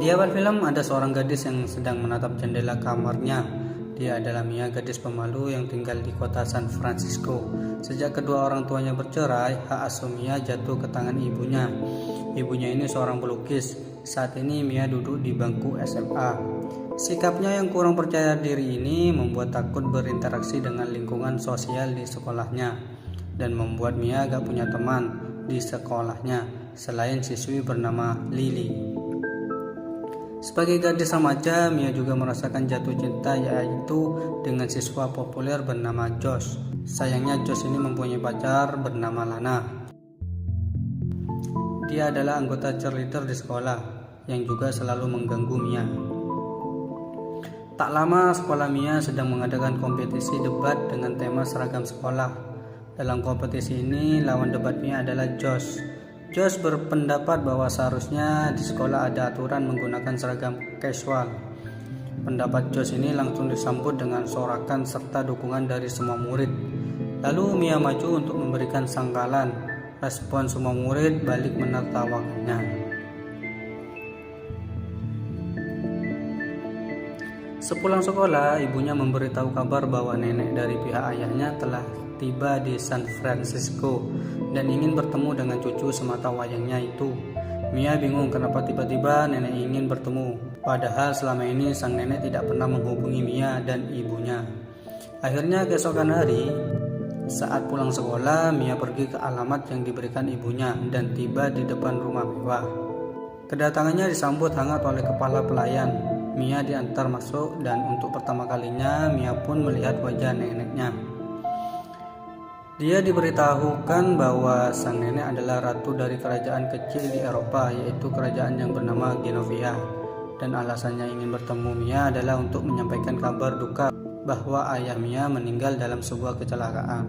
Di awal film ada seorang gadis yang sedang menatap jendela kamarnya. Dia adalah Mia, gadis pemalu yang tinggal di kota San Francisco. Sejak kedua orang tuanya bercerai, hak asuh Mia jatuh ke tangan ibunya. Ibunya ini seorang pelukis. Saat ini Mia duduk di bangku SMA. Sikapnya yang kurang percaya diri ini membuat takut berinteraksi dengan lingkungan sosial di sekolahnya dan membuat Mia gak punya teman di sekolahnya selain siswi bernama Lily. Sebagai gadis remaja, Mia juga merasakan jatuh cinta, yaitu dengan siswa populer bernama Josh. Sayangnya Josh ini mempunyai pacar bernama Lana. Dia adalah anggota cheerleader di sekolah yang juga selalu mengganggu Mia. Tak lama sekolah Mia sedang mengadakan kompetisi debat dengan tema seragam sekolah. Dalam kompetisi ini, lawan debat Mia adalah Josh. Josh berpendapat bahwa seharusnya di sekolah ada aturan menggunakan seragam casual. Pendapat Josh ini langsung disambut dengan sorakan serta dukungan dari semua murid. Lalu Mia maju untuk memberikan sanggalan. Respon semua murid balik menertawakannya. Sepulang sekolah, ibunya memberitahu kabar bahwa nenek dari pihak ayahnya telah tiba di San Francisco dan ingin bertemu dengan cucu semata wayangnya itu. Mia bingung kenapa tiba-tiba nenek ingin bertemu, padahal selama ini sang nenek tidak pernah menghubungi Mia dan ibunya. Akhirnya keesokan hari, saat pulang sekolah, Mia pergi ke alamat yang diberikan ibunya dan tiba di depan rumah mewah. Kedatangannya disambut hangat oleh kepala pelayan. Mia diantar masuk dan untuk pertama kalinya Mia pun melihat wajah neneknya. Dia diberitahukan bahwa sang nenek adalah ratu dari kerajaan kecil di Eropa, yaitu kerajaan yang bernama Genovia. Dan alasannya ingin bertemu Mia adalah untuk menyampaikan kabar duka bahwa ayah Mia meninggal dalam sebuah kecelakaan.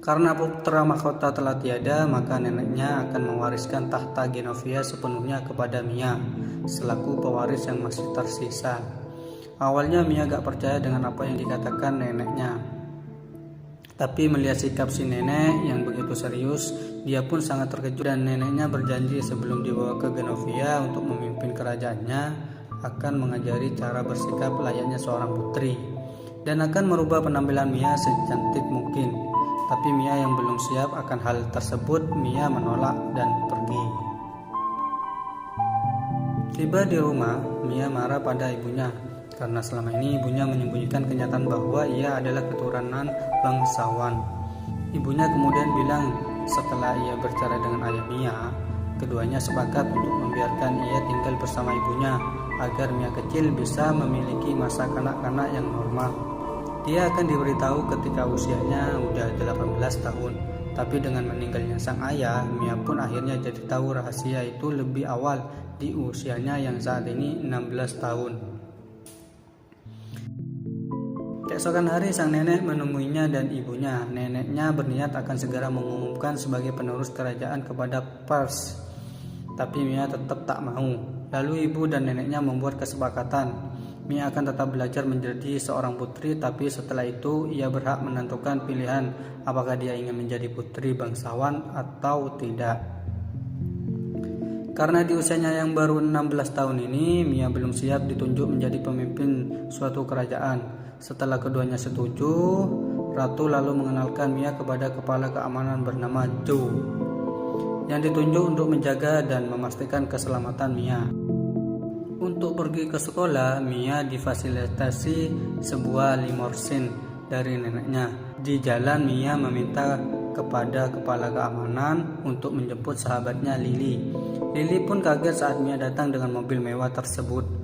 Karena putra mahkota telah tiada, maka neneknya akan mewariskan tahta Genovia sepenuhnya kepada Mia, selaku pewaris yang masih tersisa. Awalnya Mia gak percaya dengan apa yang dikatakan neneknya. Tapi melihat sikap si nenek yang begitu serius, dia pun sangat terkejut dan neneknya berjanji sebelum dibawa ke Genovia untuk memimpin kerajaannya akan mengajari cara bersikap layaknya seorang putri dan akan merubah penampilan Mia secantik mungkin. Tapi Mia yang belum siap akan hal tersebut, Mia menolak dan pergi. Tiba di rumah, Mia marah pada ibunya karena selama ini ibunya menyembunyikan kenyataan bahwa ia adalah keturunan bangsawan. Ibunya kemudian bilang setelah ia bercerai dengan ayah Mia, keduanya sepakat untuk membiarkan ia tinggal bersama ibunya agar Mia kecil bisa memiliki masa kanak-kanak yang normal. Dia akan diberitahu ketika usianya udah 18 tahun. Tapi dengan meninggalnya sang ayah, Mia pun akhirnya jadi tahu rahasia itu lebih awal di usianya yang saat ini 16 tahun. Keesokan hari sang nenek menemuinya dan ibunya. Neneknya berniat akan segera mengumumkan sebagai penerus kerajaan kepada Pers. Tapi Mia tetap tak mau. Lalu ibu dan neneknya membuat kesepakatan. Mia akan tetap belajar menjadi seorang putri, tapi setelah itu ia berhak menentukan pilihan apakah dia ingin menjadi putri bangsawan atau tidak. Karena di usianya yang baru 16 tahun ini, Mia belum siap ditunjuk menjadi pemimpin suatu kerajaan. Setelah keduanya setuju, Ratu lalu mengenalkan Mia kepada kepala keamanan bernama Joe, yang ditunjuk untuk menjaga dan memastikan keselamatan Mia. Untuk pergi ke sekolah, Mia difasilitasi sebuah limousin dari neneknya. Di jalan, Mia meminta kepada kepala keamanan untuk menjemput sahabatnya Lily. Lily pun kaget saat Mia datang dengan mobil mewah tersebut.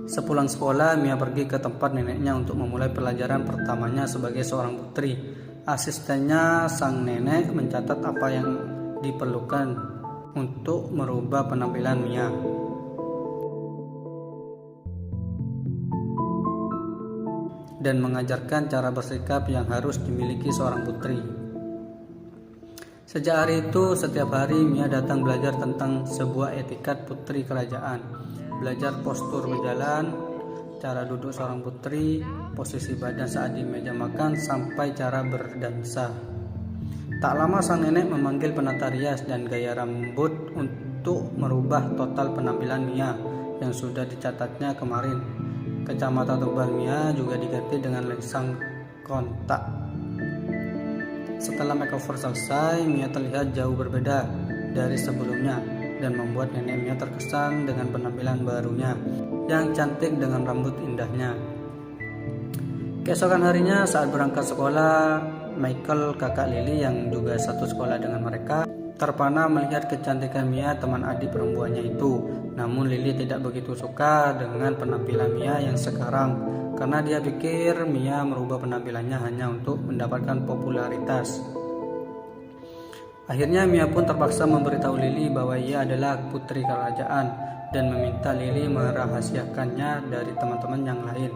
Sepulang sekolah, Mia pergi ke tempat neneknya untuk memulai pelajaran pertamanya sebagai seorang putri. Asistennya sang nenek mencatat apa yang diperlukan untuk merubah penampilan Mia. Dan mengajarkan cara bersikap yang harus dimiliki seorang putri. Sejak hari itu, setiap hari Mia datang belajar tentang sebuah etikat putri kerajaan. Belajar postur berjalan, cara duduk seorang putri, posisi badan saat di meja makan, sampai cara berdansa. Tak lama sang nenek memanggil penata rias dan gaya rambut untuk merubah total penampilan Mia yang sudah dicatatnya kemarin. Kacamata tebal Mia juga diganti dengan lensang kontak. Setelah makeover selesai, Mia terlihat jauh berbeda dari sebelumnya dan membuat nenek Mia terkesan dengan penampilan barunya yang cantik dengan rambut indahnya. Keesokan harinya saat berangkat sekolah, Michael, kakak Lily yang juga satu sekolah dengan mereka, terpana melihat kecantikan Mia, teman adik perempuannya itu. Namun Lily tidak begitu suka dengan penampilan Mia yang sekarang karena dia pikir Mia merubah penampilannya hanya untuk mendapatkan popularitas. Akhirnya Mia pun terpaksa memberitahu Lily bahwa ia adalah putri kerajaan dan meminta Lily merahasiakannya dari teman-teman yang lain.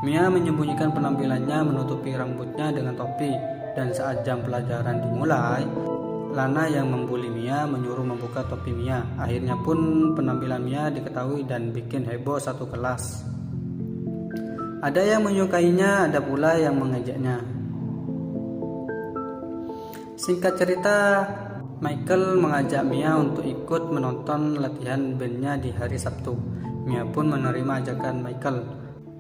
Mia menyembunyikan penampilannya, menutupi rambutnya dengan topi, dan saat jam pelajaran dimulai, Lana yang membuli Mia menyuruh membuka topi Mia. Akhirnya pun penampilan Mia diketahui dan bikin heboh satu kelas. Ada yang menyukainya, ada pula yang mengejeknya. Singkat cerita, Michael mengajak Mia untuk ikut menonton latihan bandnya di hari Sabtu. Mia pun menerima ajakan Michael.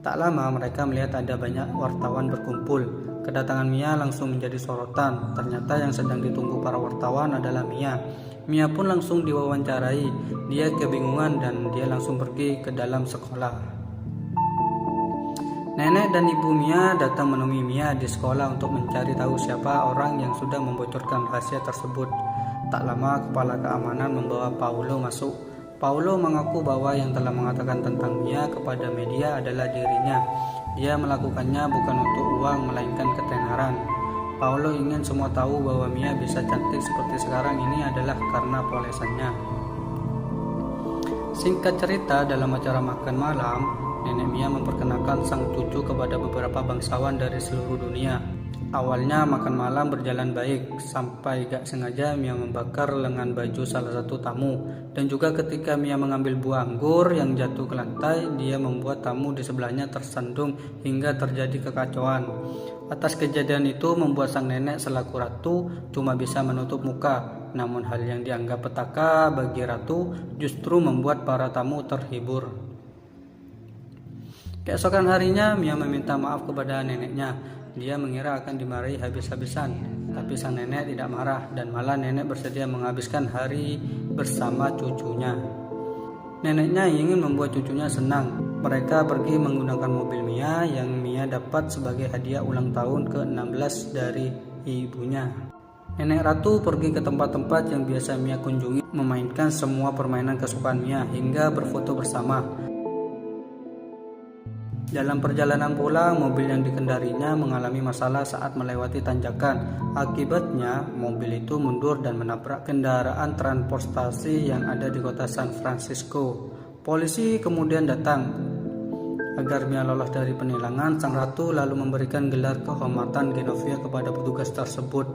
Tak lama mereka melihat ada banyak wartawan berkumpul. Kedatangan Mia langsung menjadi sorotan. Ternyata yang sedang ditunggu para wartawan adalah Mia. Mia pun langsung diwawancarai. Dia kebingungan dan dia langsung pergi ke dalam sekolah. Nenek dan ibu Mia datang menemui Mia di sekolah untuk mencari tahu siapa orang yang sudah membocorkan rahasia tersebut. Tak lama kepala keamanan membawa Paulo masuk. Paulo mengaku bahwa yang telah mengatakan tentang Mia kepada media adalah dirinya. Dia melakukannya bukan untuk uang melainkan ketenaran. Paulo ingin semua tahu bahwa Mia bisa cantik seperti sekarang ini adalah karena polesannya. Singkat cerita, dalam acara makan malam, nenek Mia memperkenalkan sang cucu kepada beberapa bangsawan dari seluruh dunia. Awalnya makan malam berjalan baik, sampai gak sengaja Mia membakar lengan baju salah satu tamu. Dan juga ketika Mia mengambil buah anggur yang jatuh ke lantai, dia membuat tamu di sebelahnya tersandung hingga terjadi kekacauan. Atas kejadian itu membuat sang nenek selaku ratu cuma bisa menutup muka. Namun hal yang dianggap petaka bagi ratu justru membuat para tamu terhibur. Keesokan harinya Mia meminta maaf kepada neneknya. Dia mengira akan dimarahi habis-habisan, tapi sang nenek tidak marah dan malah nenek bersedia menghabiskan hari bersama cucunya. Neneknya ingin membuat cucunya senang. Mereka pergi menggunakan mobil Mia yang Mia dapat sebagai hadiah ulang tahun ke-16 dari ibunya. Nenek ratu pergi ke tempat-tempat yang biasa Mia kunjungi, memainkan semua permainan kesukaan Mia hingga berfoto bersama. Dalam perjalanan pulang, mobil yang dikendarinya mengalami masalah saat melewati tanjakan. Akibatnya, mobil itu mundur dan menabrak kendaraan transportasi yang ada di kota San Francisco. Polisi kemudian datang. Agar Mia lolos dari penilangan, sang ratu lalu memberikan gelar kehormatan Genovia kepada petugas tersebut.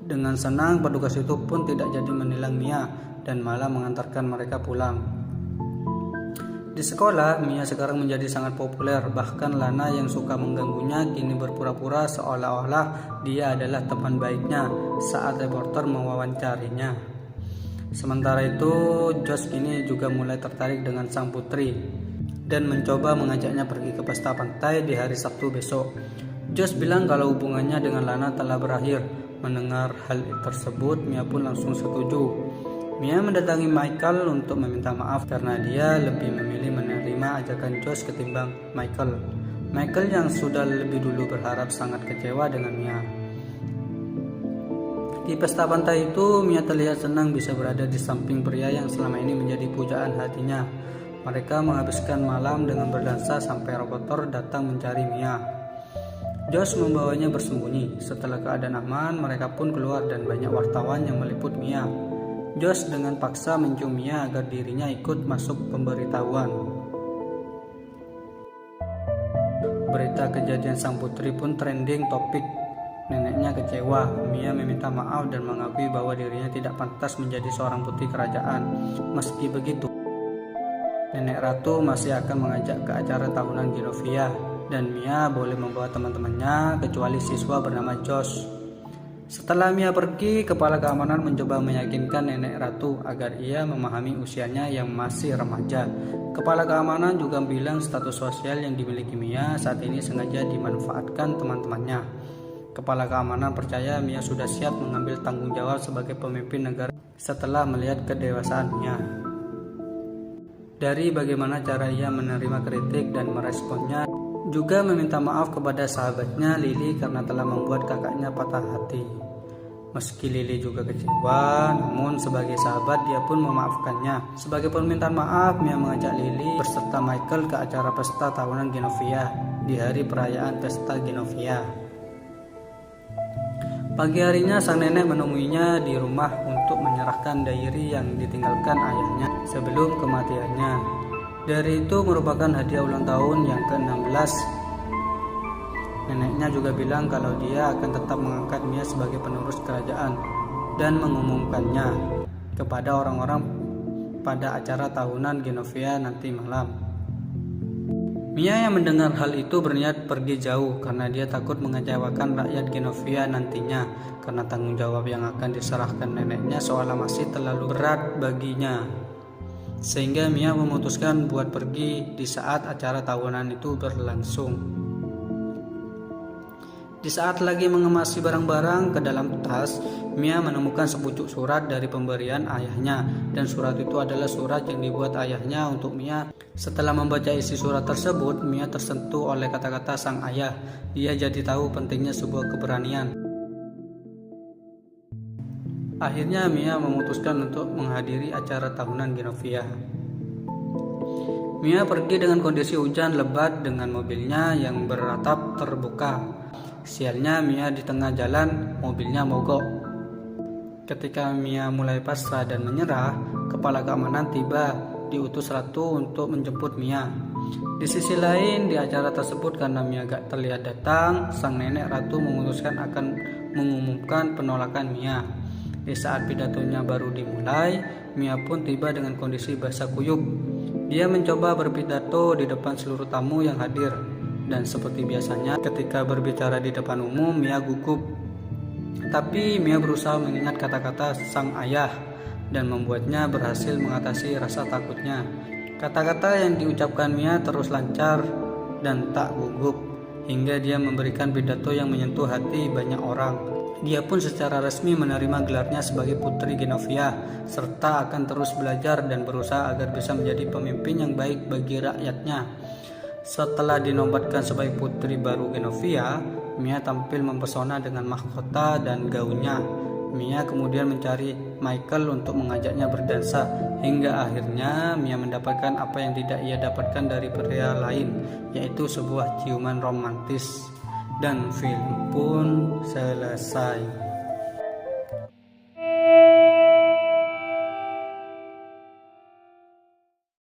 Dengan senang, petugas itu pun tidak jadi menilang Mia dan malah mengantarkan mereka pulang. Di sekolah, Mia sekarang menjadi sangat populer. Bahkan Lana yang suka mengganggunya kini berpura-pura seolah-olah dia adalah teman baiknya saat reporter mewawancarinya. Sementara itu, Josh kini juga mulai tertarik dengan sang putri dan mencoba mengajaknya pergi ke pesta pantai di hari Sabtu besok. Josh bilang kalau hubungannya dengan Lana telah berakhir. Mendengar hal tersebut, Mia pun langsung setuju. Mia mendatangi Michael untuk meminta maaf karena dia lebih memilih menerima ajakan Josh ketimbang Michael. Michael yang sudah lebih dulu berharap sangat kecewa dengan Mia. Di pesta pantai itu, Mia terlihat senang bisa berada di samping pria yang selama ini menjadi pujaan hatinya. Mereka menghabiskan malam dengan berdansa sampai reporter datang mencari Mia. Josh membawanya bersembunyi. Setelah keadaan aman, mereka pun keluar dan banyak wartawan yang meliput Mia. Josh dengan paksa mencium Mia agar dirinya ikut masuk pemberitahuan. Berita kejadian sang putri pun trending topik. Neneknya kecewa. Mia meminta maaf dan mengakui bahwa dirinya tidak pantas menjadi seorang putri kerajaan. Meski begitu, nenek ratu masih akan mengajak ke acara tahunan Genovia dan Mia boleh membawa teman-temannya kecuali siswa bernama Josh. Setelah Mia pergi, kepala keamanan mencoba meyakinkan nenek ratu agar ia memahami usianya yang masih remaja. Kepala keamanan juga bilang status sosial yang dimiliki Mia saat ini sengaja dimanfaatkan teman-temannya. Kepala keamanan percaya Mia sudah siap mengambil tanggung jawab sebagai pemimpin negara setelah melihat kedewasaan Mia. Dari bagaimana cara ia menerima kritik dan meresponnya, juga meminta maaf kepada sahabatnya Lily karena telah membuat kakaknya patah hati. Meski Lily juga kecewa, namun sebagai sahabat dia pun memaafkannya. Sebagai permintaan maaf, Mia mengajak Lily berserta Michael ke acara pesta tahunan Genovia di hari perayaan pesta Genovia. Pagi harinya sang nenek menemuinya di rumah untuk menyerahkan diary yang ditinggalkan ayahnya sebelum kematiannya. Diary itu merupakan hadiah ulang tahun yang ke-16. Neneknya juga bilang kalau dia akan tetap mengangkat Mia sebagai penerus kerajaan dan mengumumkannya kepada orang-orang pada acara tahunan Genovia nanti malam. Mia yang mendengar hal itu berniat pergi jauh karena dia takut mengecewakan rakyat Genovia nantinya karena tanggung jawab yang akan diserahkan neneknya seolah masih terlalu berat baginya. Sehingga Mia memutuskan buat pergi di saat acara tahunan itu berlangsung. Di saat lagi mengemasi barang-barang ke dalam tas, Mia menemukan sepucuk surat dari pemberian ayahnya, dan surat itu adalah surat yang dibuat ayahnya untuk Mia. Setelah membaca isi surat tersebut, Mia tersentuh oleh kata-kata sang ayah. Dia jadi tahu pentingnya sebuah keberanian. Akhirnya Mia memutuskan untuk menghadiri acara tahunan Genovia. Mia pergi dengan kondisi hujan lebat dengan mobilnya yang beratap terbuka. Sialnya Mia di tengah jalan mobilnya mogok. Ketika Mia mulai pasrah dan menyerah, kepala keamanan tiba diutus ratu untuk menjemput Mia. Di sisi lain di acara tersebut karena Mia gak terlihat datang, sang nenek ratu memutuskan akan mengumumkan penolakan Mia. Di saat pidatonya baru dimulai, Mia pun tiba dengan kondisi basah kuyup. Dia mencoba berpidato di depan seluruh tamu yang hadir. Dan seperti biasanya ketika berbicara di depan umum, Mia gugup. Tapi Mia berusaha mengingat kata-kata sang ayah dan membuatnya berhasil mengatasi rasa takutnya. Kata-kata yang diucapkan Mia terus lancar dan tak gugup hingga dia memberikan pidato yang menyentuh hati banyak orang. Dia pun secara resmi menerima gelarnya sebagai Putri Genovia, serta akan terus belajar dan berusaha agar bisa menjadi pemimpin yang baik bagi rakyatnya. Setelah dinobatkan sebagai Putri baru Genovia, Mia tampil mempesona dengan mahkota dan gaunnya. Mia kemudian mencari Michael untuk mengajaknya berdansa, hingga akhirnya Mia mendapatkan apa yang tidak ia dapatkan dari pria lain, yaitu sebuah ciuman romantis. Dan film pun selesai.